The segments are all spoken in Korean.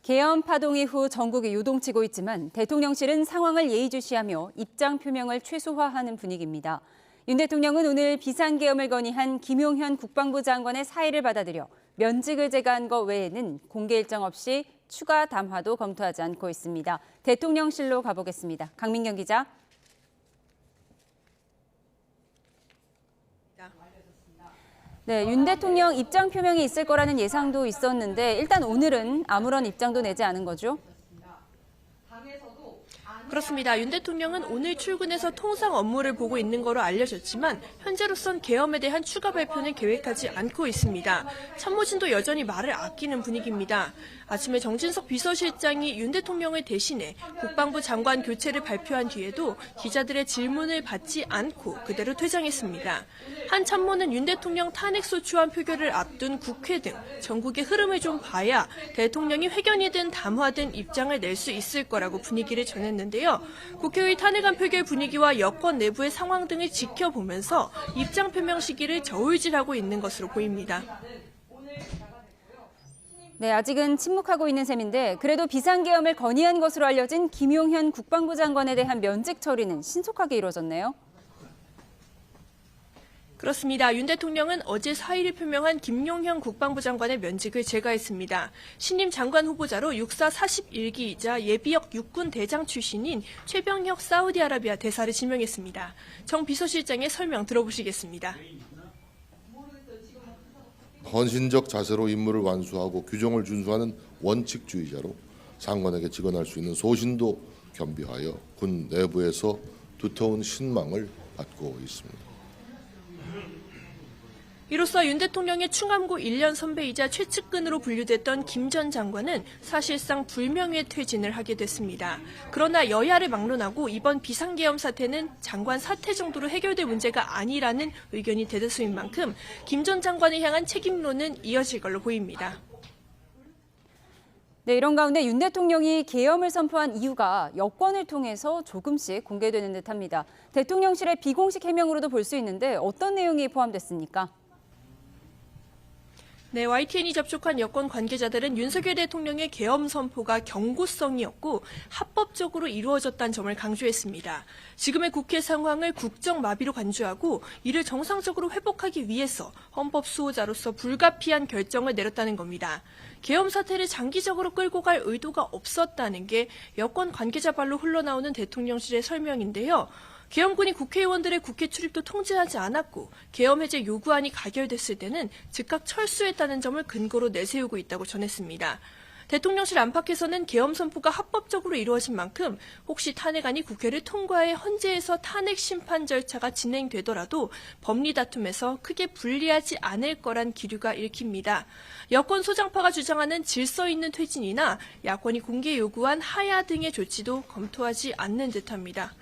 계엄 파동 이후 전국이 요동치고 있지만 대통령실은 상황을 예의주시하며 입장 표명을 최소화하는 분위기입니다. 윤 대통령은 오늘 비상계엄을 건의한 김용현 국방부 장관의 사의를 받아들여 면직을 제거한 것 외에는 공개 일정 없이 추가 담화도 검토하지 않고 있습니다. 대통령실로 가보겠습니다. 강민경 기자. 네, 윤 대통령 입장 표명이 있을 거라는 예상도 있었는데 일단 오늘은 아무런 입장도 내지 않은 거죠? 그렇습니다. 윤 대통령은 오늘 출근해서 통상 업무를 보고 있는 거로 알려졌지만 현재로선 계엄에 대한 추가 발표는 계획하지 않고 있습니다. 참모진도 여전히 말을 아끼는 분위기입니다. 아침에 정진석 비서실장이 윤 대통령을 대신해 국방부 장관 교체를 발표한 뒤에도 기자들의 질문을 받지 않고 그대로 퇴장했습니다. 한 참모는 윤 대통령 탄핵소추안 표결을 앞둔 국회 등 전국의 흐름을 좀 봐야 대통령이 회견이든 담화든 입장을 낼 수 있을 거라고 분위기를 전했는데요. 국회의 탄핵안 표결 분위기와 여권 내부의 상황 등을 지켜보면서 입장 표명 시기를 저울질하고 있는 것으로 보입니다. 네, 아직은 침묵하고 있는 셈인데 그래도 비상계엄을 건의한 것으로 알려진 김용현 국방부 장관에 대한 면직 처리는 신속하게 이루어졌네요. 그렇습니다. 윤 대통령은 어제 사의를 표명한 김용현 국방부 장관의 면직을 제거했습니다. 신임 장관 후보자로 육사 41기이자 예비역 육군 대장 출신인 최병혁 사우디아라비아 대사를 지명했습니다. 정 비서실장의 설명 들어보시겠습니다. 헌신적 자세로 임무를 완수하고 규정을 준수하는 원칙주의자로 장관에게 직언할 수 있는 소신도 겸비하여 군 내부에서 두터운 신망을 받고 있습니다. 이로써 윤 대통령의 충암고 1년 선배이자 최측근으로 분류됐던 김 전 장관은 사실상 불명예 퇴진을 하게 됐습니다. 그러나 여야를 막론하고 이번 비상계엄 사태는 장관 사퇴 정도로 해결될 문제가 아니라는 의견이 대다수인 만큼 김 전 장관을 향한 책임론은 이어질 걸로 보입니다. 네, 이런 가운데 윤 대통령이 계엄을 선포한 이유가 여권을 통해서 조금씩 공개되는 듯합니다. 대통령실의 비공식 해명으로도 볼 수 있는데 어떤 내용이 포함됐습니까? 네, YTN이 접촉한 여권 관계자들은 윤석열 대통령의 계엄 선포가 경고성이었고 합법적으로 이루어졌다는 점을 강조했습니다. 지금의 국회 상황을 국정 마비로 간주하고 이를 정상적으로 회복하기 위해서 헌법 수호자로서 불가피한 결정을 내렸다는 겁니다. 계엄 사태를 장기적으로 끌고 갈 의도가 없었다는 게 여권 관계자 발로 흘러나오는 대통령실의 설명인데요. 계엄군이 국회의원들의 국회 출입도 통제하지 않았고 계엄 해제 요구안이 가결됐을 때는 즉각 철수했다는 점을 근거로 내세우고 있다고 전했습니다. 대통령실 안팎에서는 계엄 선포가 합법적으로 이루어진 만큼 혹시 탄핵안이 국회를 통과해 헌재에서 탄핵 심판 절차가 진행되더라도 법리 다툼에서 크게 불리하지 않을 거란 기류가 읽힙니다. 여권 소장파가 주장하는 질서 있는 퇴진이나 야권이 공개 요구한 하야 등의 조치도 검토하지 않는 듯합니다.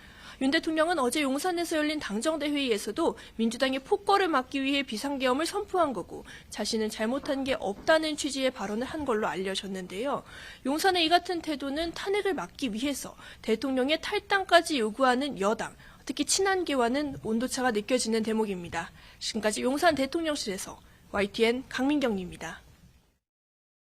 윤 대통령은 어제 용산에서 열린 당정대 회의에서도 민주당의 폭거를 막기 위해 비상계엄을 선포한 거고 자신은 잘못한 게 없다는 취지의 발언을 한 걸로 알려졌는데요. 용산의 이 같은 태도는 탄핵을 막기 위해서 대통령의 탈당까지 요구하는 여당, 특히 친한계와는 온도차가 느껴지는 대목입니다. 지금까지 용산 대통령실에서 YTN 강민경입니다.